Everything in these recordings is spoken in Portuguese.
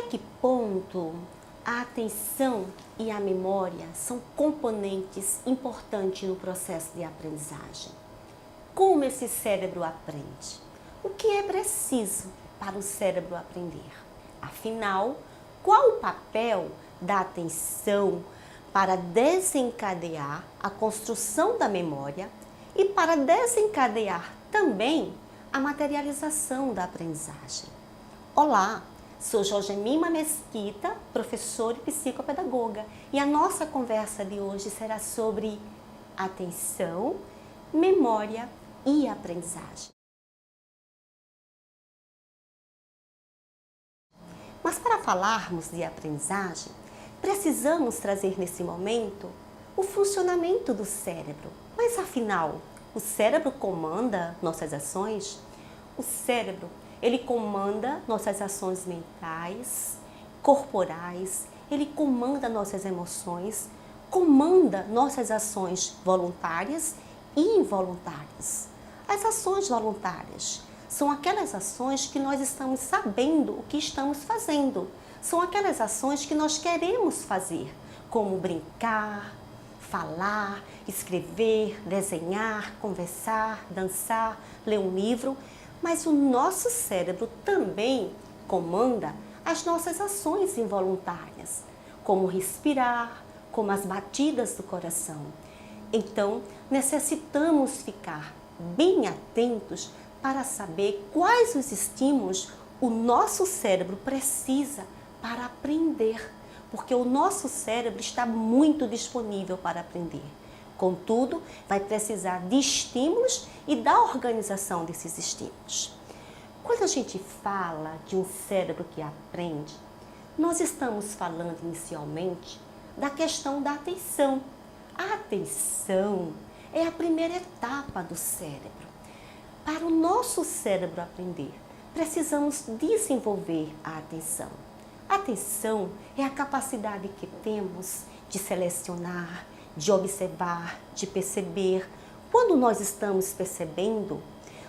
que ponto a atenção e a memória são componentes importantes no processo de aprendizagem? Como esse cérebro aprende? O que é preciso para o cérebro aprender? Afinal, qual o papel da atenção para desencadear a construção da memória e para desencadear também a materialização da aprendizagem? Olá, sou Jorgemima Mesquita, professora e psicopedagoga, e a nossa conversa de hoje será sobre atenção, memória e aprendizagem. Mas para falarmos de aprendizagem, precisamos trazer nesse momento o funcionamento do cérebro. Mas afinal, o cérebro comanda nossas ações? O cérebro, ele comanda nossas ações mentais, corporais, ele comanda nossas emoções, comanda nossas ações voluntárias e involuntárias. As ações voluntárias são aquelas ações que nós estamos sabendo o que estamos fazendo. São aquelas ações que nós queremos fazer, como brincar, falar, escrever, desenhar, conversar, dançar, ler um livro. Mas o nosso cérebro também comanda as nossas ações involuntárias, como respirar, como as batidas do coração. Então, necessitamos ficar bem atentos para saber quais os estímulos o nosso cérebro precisa para aprender, porque o nosso cérebro está muito disponível para aprender. Contudo, vai precisar de estímulos e da organização desses estímulos. Quando a gente fala de um cérebro que aprende, nós estamos falando inicialmente da questão da atenção. A atenção é a primeira etapa do cérebro. Para o nosso cérebro aprender, precisamos desenvolver a atenção. A atenção é a capacidade que temos de selecionar, de observar, de perceber. Quando nós estamos percebendo,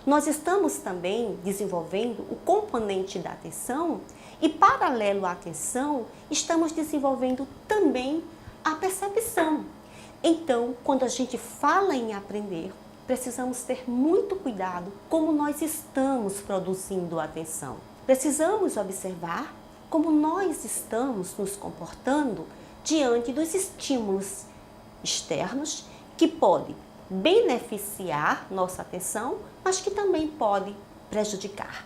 nós estamos também desenvolvendo o componente da atenção e, paralelo à atenção, estamos desenvolvendo também a percepção. Então, quando a gente fala em aprender, precisamos ter muito cuidado como nós estamos produzindo a atenção. Precisamos observar como nós estamos nos comportando diante dos estímulos externos que podem beneficiar nossa atenção, mas que também podem prejudicar.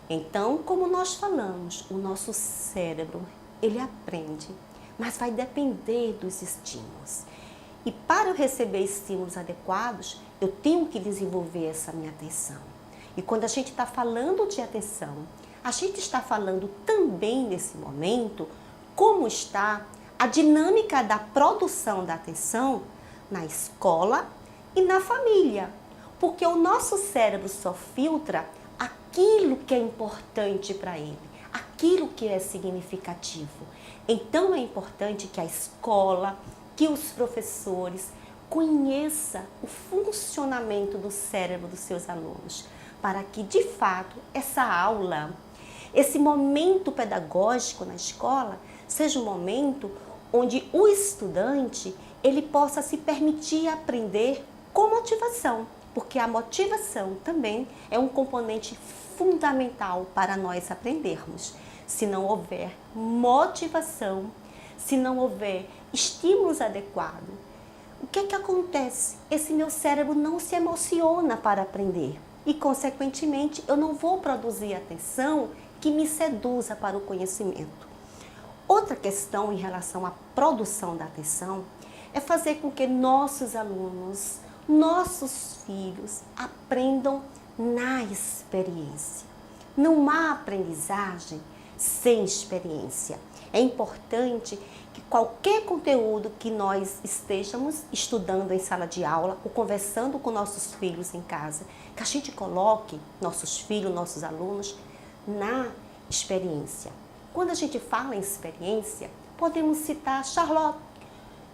Então, como nós falamos, o nosso cérebro, ele aprende, mas vai depender dos estímulos. E para eu receber estímulos adequados, eu tenho que desenvolver essa minha atenção. E quando a gente está falando de atenção, a gente está falando também nesse momento como está a dinâmica da produção da atenção na escola e na família. Porque o nosso cérebro só filtra aquilo que é importante para ele, aquilo que é significativo. Então é importante que a escola, que os professores conheçam o funcionamento do cérebro dos seus alunos, para que, de fato, essa aula, esse momento pedagógico na escola, seja um momento onde o estudante ele possa se permitir aprender com motivação, porque a motivação também é um componente fundamental para nós aprendermos. Se não houver motivação, se não houver estímulos adequados, o que acontece? Esse meu cérebro não se emociona para aprender e, consequentemente, eu não vou produzir atenção que me seduza para o conhecimento. Outra questão em relação à produção da atenção é fazer com que nossos alunos, nossos filhos aprendam na experiência. Não há aprendizagem sem experiência. É importante que qualquer conteúdo que nós estejamos estudando em sala de aula ou conversando com nossos filhos em casa, que a gente coloque nossos filhos, nossos alunos na experiência. Quando a gente fala em experiência, podemos citar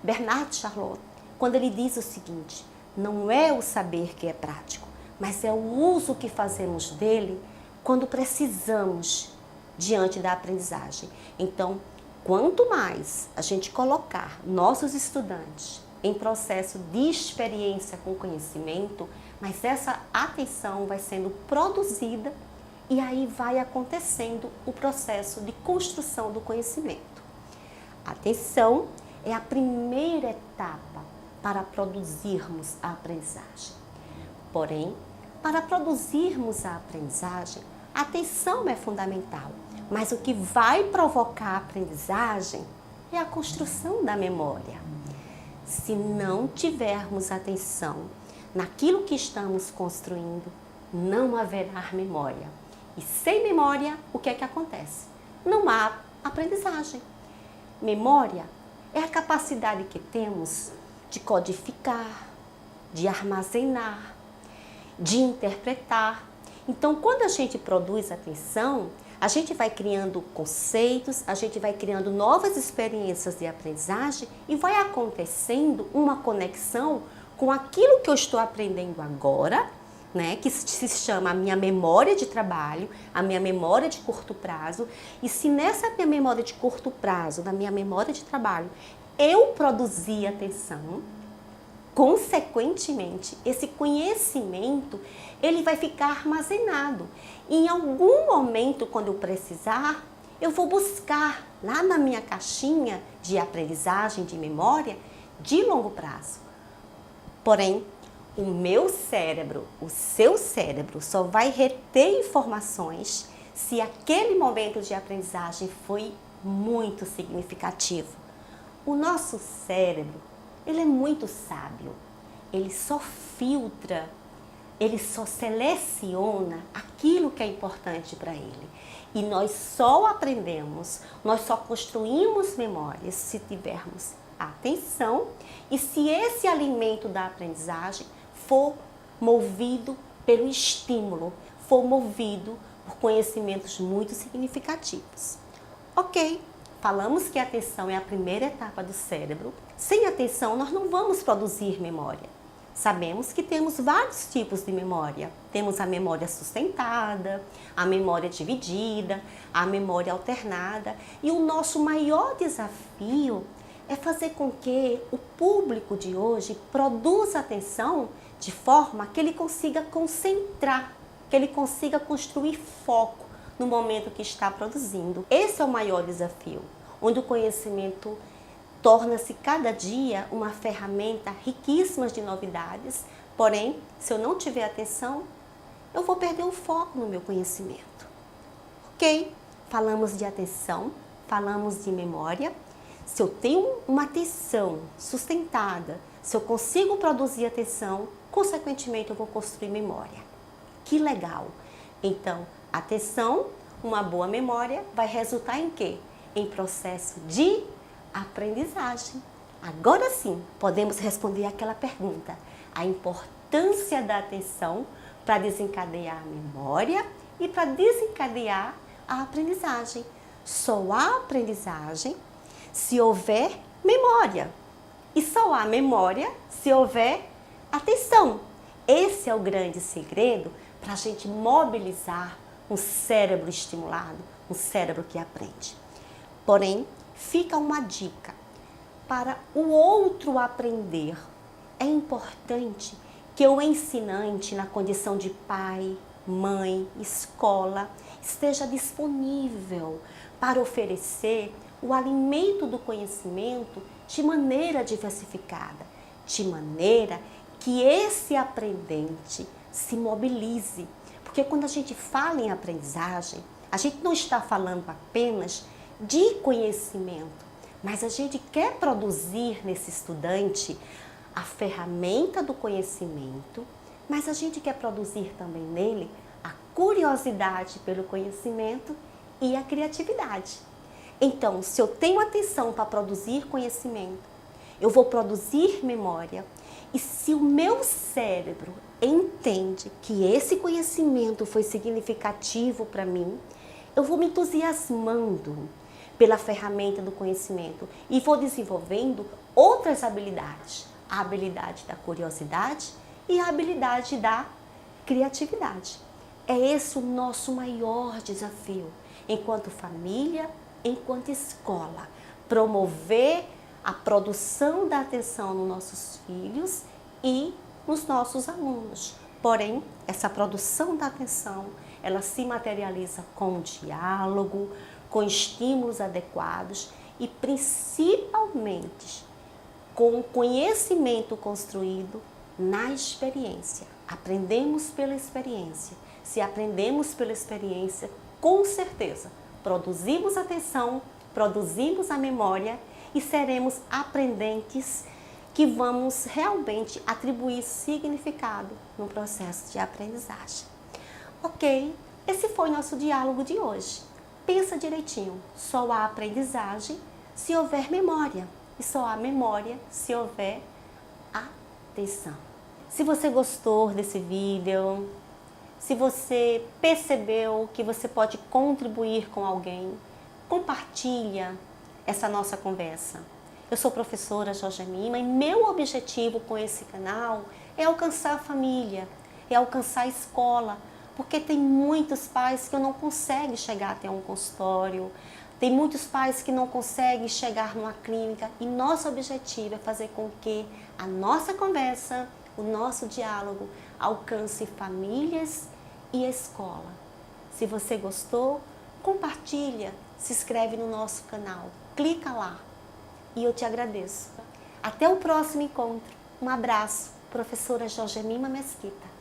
Bernard Charlotte, quando ele diz o seguinte: não é o saber que é prático, mas é o uso que fazemos dele quando precisamos diante da aprendizagem. Então, quanto mais a gente colocar nossos estudantes em processo de experiência com conhecimento, mas essa atenção vai sendo produzida e aí vai acontecendo o processo de construção do conhecimento. A atenção é a primeira etapa para produzirmos a aprendizagem. Porém, para produzirmos a aprendizagem, a atenção é fundamental, mas o que vai provocar a aprendizagem é a construção da memória. Se não tivermos atenção naquilo que estamos construindo, não haverá memória. E sem memória, o que é que acontece? Não há aprendizagem. Memória é a capacidade que temos de codificar, de armazenar, de interpretar. Então, quando a gente produz atenção, a gente vai criando conceitos, a gente vai criando novas experiências de aprendizagem e vai acontecendo uma conexão com aquilo que eu estou aprendendo agora, né, que se chama a minha memória de trabalho, a minha memória de curto prazo. E se nessa minha memória de curto prazo, na minha memória de trabalho, eu produzir atenção, consequentemente, esse conhecimento, ele vai ficar armazenado. E em algum momento, quando eu precisar, eu vou buscar lá na minha caixinha de aprendizagem, de memória, de longo prazo. Porém, o meu cérebro, o seu cérebro, só vai reter informações se aquele momento de aprendizagem foi muito significativo. O nosso cérebro, ele é muito sábio. Ele só filtra, ele só seleciona aquilo que é importante para ele. E nós só aprendemos, nós só construímos memórias se tivermos atenção e se esse alimento da aprendizagem for movido pelo estímulo, for movido por conhecimentos muito significativos. Ok, falamos que a atenção é a primeira etapa do cérebro. Sem atenção, nós não vamos produzir memória. Sabemos que temos vários tipos de memória. Temos a memória sustentada, a memória dividida, a memória alternada. E o nosso maior desafio é fazer com que o público de hoje produza atenção de forma que ele consiga concentrar, que ele consiga construir foco no momento que está produzindo. Esse é o maior desafio, onde o conhecimento torna-se cada dia uma ferramenta riquíssima de novidades, porém, se eu não tiver atenção, eu vou perder o foco no meu conhecimento. Ok, falamos de atenção, falamos de memória. Se eu tenho uma atenção sustentada, se eu consigo produzir atenção, consequentemente eu vou construir memória. Que legal! Então, atenção, uma boa memória vai resultar em quê? Em processo de aprendizagem. Agora sim, podemos responder aquela pergunta. A importância da atenção para desencadear a memória e para desencadear a aprendizagem. Só há aprendizagem se houver memória. E só há memória se houver atenção. Esse é o grande segredo para a gente mobilizar um cérebro estimulado, um cérebro que aprende. Porém, fica uma dica. Para o outro aprender, é importante que o ensinante, na condição de pai, mãe, escola, esteja disponível para oferecer o alimento do conhecimento de maneira diversificada, de maneira que esse aprendente se mobilize. Porque quando a gente fala em aprendizagem, a gente não está falando apenas de conhecimento, mas a gente quer produzir nesse estudante a ferramenta do conhecimento, mas a gente quer produzir também nele a curiosidade pelo conhecimento e a criatividade. Então, se eu tenho atenção para produzir conhecimento, eu vou produzir memória. E se o meu cérebro entende que esse conhecimento foi significativo para mim, eu vou me entusiasmando pela ferramenta do conhecimento e vou desenvolvendo outras habilidades. A habilidade da curiosidade e a habilidade da criatividade. É esse o nosso maior desafio. enquanto família, enquanto escola. Promover a produção da atenção nos nossos filhos e nos nossos alunos. Porém, essa produção da atenção, ela se materializa com o diálogo, com estímulos adequados e principalmente com o conhecimento construído na experiência. Aprendemos pela experiência. Se aprendemos pela experiência, com certeza, produzimos atenção, produzimos a memória e seremos aprendentes que vamos realmente atribuir significado no processo de aprendizagem. Ok, esse foi o nosso diálogo de hoje. Pensa direitinho, só há aprendizagem se houver memória e só há memória se houver atenção. Se você gostou desse vídeo, se você percebeu que você pode contribuir com alguém, compartilha essa nossa conversa. Eu sou professora Jorgemima e meu objetivo com esse canal é alcançar a família, é alcançar a escola, porque tem muitos pais que não conseguem chegar até um consultório, tem muitos pais que não conseguem chegar numa clínica e nosso objetivo é fazer com que a nossa conversa, o nosso diálogo alcance famílias e escola. Se você gostou, compartilha, se inscreve no nosso canal, clica lá e eu te agradeço. Até o próximo encontro. Um abraço, professora Jorgemima Mesquita.